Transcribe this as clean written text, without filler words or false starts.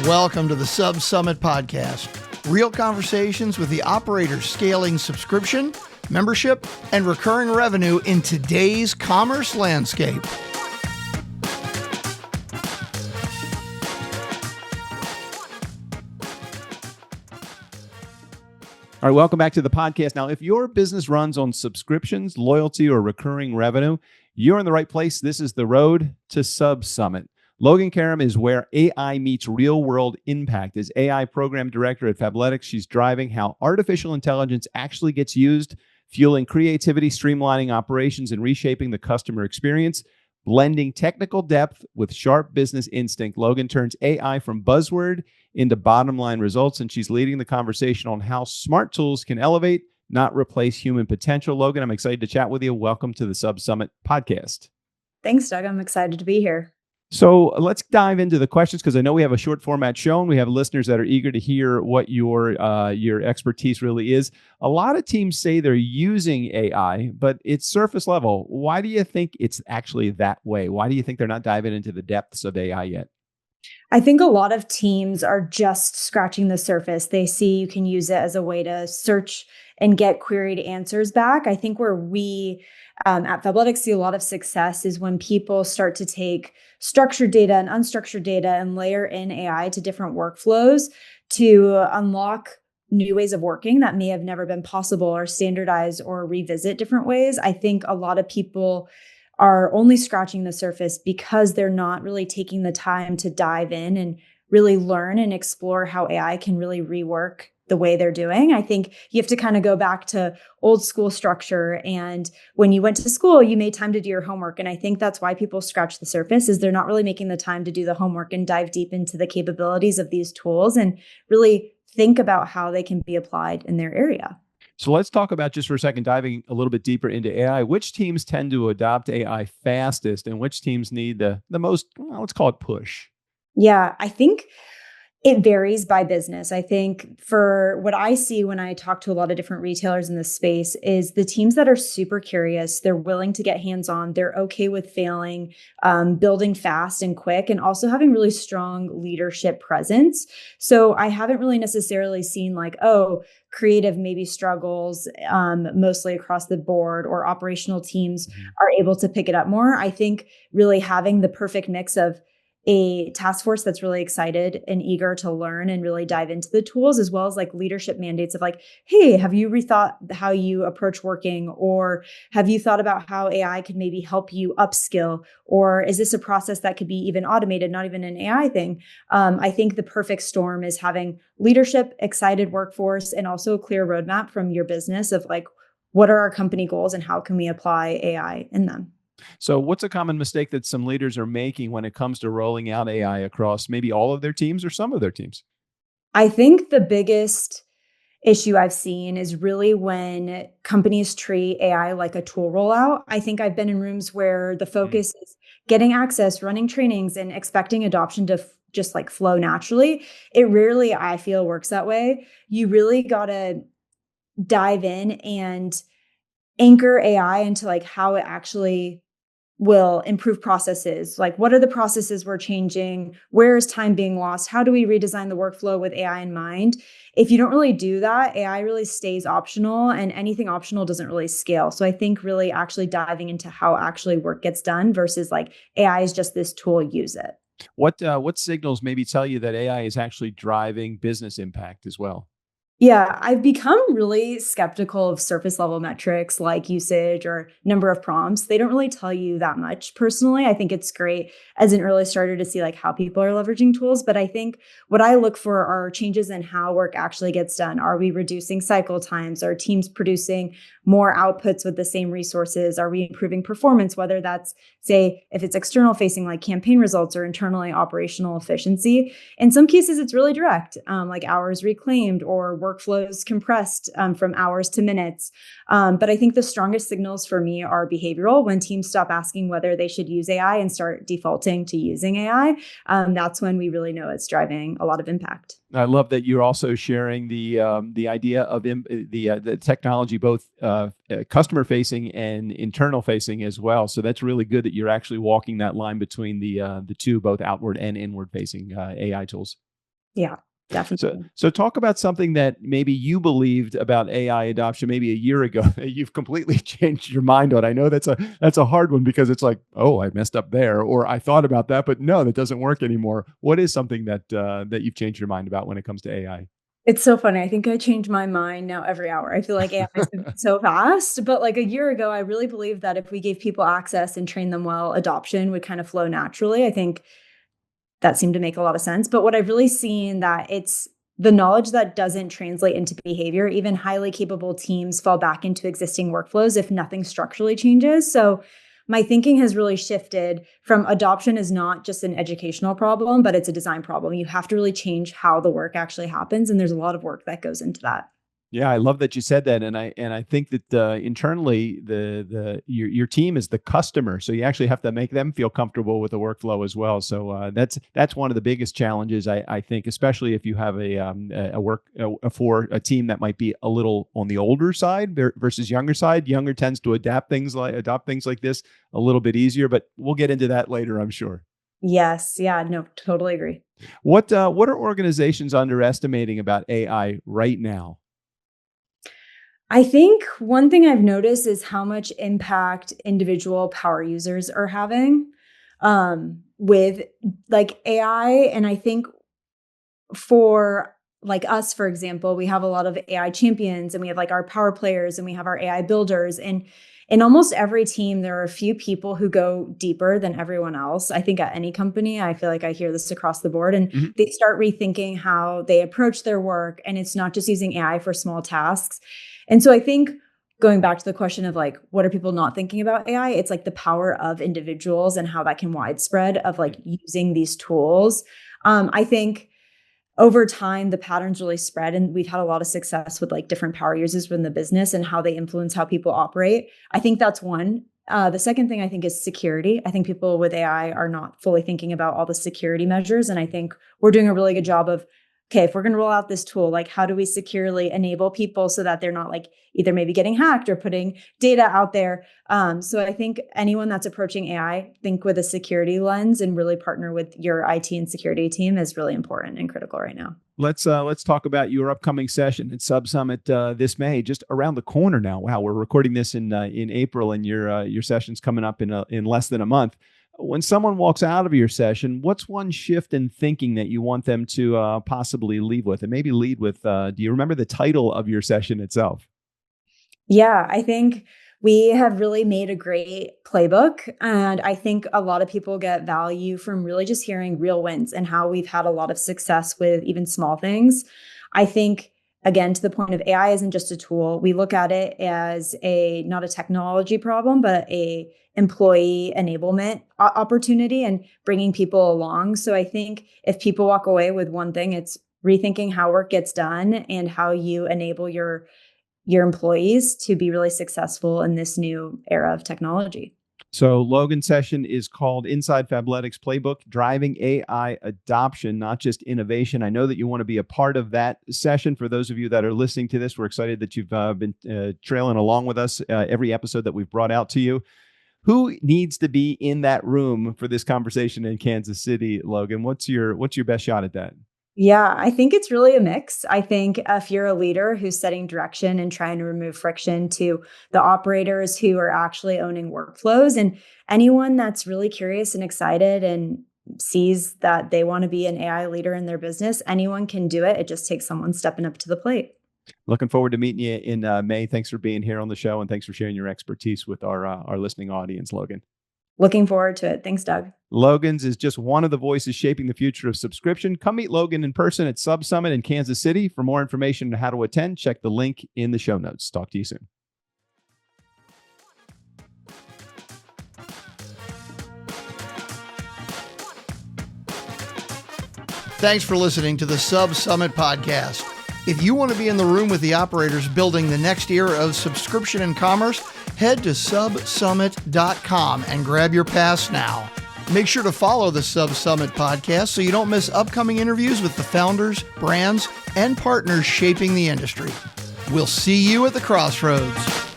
Welcome to the SubSummit podcast. Real conversations with the operators scaling subscription, membership, and recurring revenue in today's commerce landscape. All right, welcome back to the podcast. Now, if your business runs on subscriptions, loyalty, or recurring revenue, you're in the right place. This is the road to SubSummit. Logan Karam is where AI meets real-world impact. As AI Program Director at Fabletics, she's driving how artificial intelligence actually gets used, fueling creativity, streamlining operations, and reshaping the customer experience. Blending technical depth with sharp business instinct, Logan turns AI from buzzword into bottom-line results, and she's leading the conversation on how smart tools can elevate, not replace human potential. Logan, I'm excited to chat with you. Welcome to the SubSummit podcast. Thanks, Doug. I'm excited to be here. So let's dive into the questions because I know we have a short format show and we have listeners that are eager to hear what your expertise really is. A lot of teams say they're using AI, but it's surface level. Why do you think it's actually that way? Why do you think they're not diving into the depths of AI yet? I think a lot of teams are just scratching the surface. They see you can use it as a way to search and get queried answers back. I think where we at Fabletics see a lot of success is when people start to take structured data and unstructured data and layer in AI to different workflows to unlock new ways of working that may have never been possible or standardize or revisit different ways. I think a lot of people are only scratching the surface because they're not really taking the time to dive in and really learn and explore how AI can really rework the way they're doing. I think you have to kind of go back to old school structure. And when you went to school, you made time to do your homework. And I think that's why people scratch the surface is they're not really making the time to do the homework and dive deep into the capabilities of these tools and really think about how they can be applied in their area. So let's talk about just for a second, diving a little bit deeper into AI. Which teams tend to adopt AI fastest and which teams need the most, well, let's call it push? Yeah, I think it varies by business. I think for what I see when I talk to a lot of different retailers in this space is the teams that are super curious, they're willing to get hands-on, they're okay with failing, building fast and quick, and also having really strong leadership presence. So I haven't really necessarily seen like, oh, creative maybe struggles mostly across the board or operational teams are able to pick it up more. I think really having the perfect mix of a task force that's really excited and eager to learn and really dive into the tools, as well as like leadership mandates of like, hey, have you rethought how you approach working? Or have you thought about how AI could maybe help you upskill? Or is this a process that could be even automated, not even an AI thing? I think the perfect storm is having leadership, excited workforce, and also a clear roadmap from your business of like, what are our company goals and how can we apply AI in them? So what's a common mistake that some leaders are making when it comes to rolling out AI across maybe all of their teams or some of their teams? I think the biggest issue I've seen is really when companies treat AI like a tool rollout. I think I've been in rooms where the focus is getting access, running trainings, and expecting adoption to just like flow naturally. It rarely, I feel, works that way. You really got to dive in and anchor AI into like how it actually will improve processes. Like, what are the processes we're changing? Where is time being lost? How do we redesign the workflow with AI in mind? If you don't really do that, AI really stays optional and anything optional doesn't really scale. So I think really actually diving into how actually work gets done versus like AI is just this tool, use it. What signals maybe tell you that AI is actually driving business impact as well? Yeah, I've become really skeptical of surface level metrics like usage or number of prompts. They don't really tell you that much personally. I think it's great as an early starter to see like how people are leveraging tools. But I think what I look for are changes in how work actually gets done. Are we reducing cycle times? Are teams producing more outputs with the same resources? Are we improving performance, whether that's, say, if it's external facing like campaign results or internally operational efficiency? In some cases, it's really direct, like hours reclaimed or workflows compressed from hours to minutes. But I think the strongest signals for me are behavioral. When teams stop asking whether they should use AI and start defaulting to using AI, that's when we really know it's driving a lot of impact. I love that you're also sharing the idea of the technology, both customer facing and internal facing as well. So that's really good that you're actually walking that line between the two, both outward and inward facing AI tools. Yeah, So, definitely. so talk about something that maybe you believed about AI adoption maybe a year ago that you've completely changed your mind on. I know that's a hard one because it's like, oh, I messed up there, or I thought about that, but no, that doesn't work anymore. What is something that you've changed your mind about when it comes to AI? It's so funny. I think I change my mind now every hour. I feel like AI is moving so fast, but like a year ago, I really believed that if we gave people access and trained them well, adoption would kind of flow naturally. I think that seemed to make a lot of sense. But what I've really seen that it's the knowledge that doesn't translate into behavior. Even highly capable teams fall back into existing workflows if nothing structurally changes. So my thinking has really shifted from adoption is not just an educational problem, but it's a design problem. You have to really change how the work actually happens. And there's a lot of work that goes into that. Yeah, I love that you said that, and I think that internally your team is the customer, so you actually have to make them feel comfortable with the workflow as well. So that's one of the biggest challenges I think, especially if you have for a team that might be a little on the older side versus younger side. Younger tends to adopt things like this a little bit easier, but we'll get into that later, I'm sure. Yes. Yeah. No, totally agree. What are organizations underestimating about AI right now? I think one thing I've noticed is how much impact individual power users are having with like AI. And I think for like us, for example, we have a lot of AI champions and we have like our power players and we have our AI builders. And in almost every team, there are a few people who go deeper than everyone else. I think at any company, I feel like I hear this across the board and Mhm. they start rethinking how they approach their work. And it's not just using AI for small tasks. And so I think going back to the question of like, what are people not thinking about AI? It's like the power of individuals and how that can widespread of like using these tools. I think over time, the patterns really spread, and we've had a lot of success with like different power users within the business and how they influence how people operate. I think that's one. The second thing I think is security. I think people with AI are not fully thinking about all the security measures. And I think we're doing a really good job of, okay, if we're going to roll out this tool, like how do we securely enable people so that they're not like either maybe getting hacked or putting data out there. So I think anyone that's approaching AI, think with a security lens and really partner with your IT and security team is really important and critical right now. Let's talk about your upcoming session at SubSummit this May, just around the corner now. Wow, we're recording this in April, and your session's coming up in less than a month. When someone walks out of your session, what's one shift in thinking that you want them to possibly leave with, and maybe lead with? Do you remember the title of your session itself? Yeah, I think we have really made a great playbook. And I think a lot of people get value from really just hearing real wins and how we've had a lot of success with even small things. I think, again, to the point of AI isn't just a tool. We look at it as not a technology problem, but a employee enablement opportunity and bringing people along. So I think if people walk away with one thing, it's rethinking how work gets done and how you enable your employees to be really successful in this new era of technology. So Logan's session is called Inside Fabletics Playbook, Driving AI Adoption, not just innovation. I know that you want to be a part of that session. For those of you that are listening to this, we're excited that you've been trailing along with us every episode that we've brought out to you. Who needs to be in that room for this conversation in Kansas City, Logan? What's your best shot at that? Yeah, I think it's really a mix. I think if you're a leader who's setting direction and trying to remove friction to the operators who are actually owning workflows and anyone that's really curious and excited and sees that they want to be an AI leader in their business, anyone can do it. It just takes someone stepping up to the plate. Looking forward to meeting you in May. Thanks for being here on the show, and thanks for sharing your expertise with our listening audience, Logan. Looking forward to it. Thanks, Doug. Logan's is just one of the voices shaping the future of subscription. Come meet Logan in person at SubSummit in Kansas City. For more information on how to attend, check the link in the show notes. Talk to you soon. Thanks for listening to the SubSummit podcast. If you want to be in the room with the operators building the next era of subscription and commerce, head to subsummit.com and grab your pass now. Make sure to follow the SubSummit podcast so you don't miss upcoming interviews with the founders, brands, and partners shaping the industry. We'll see you at the crossroads.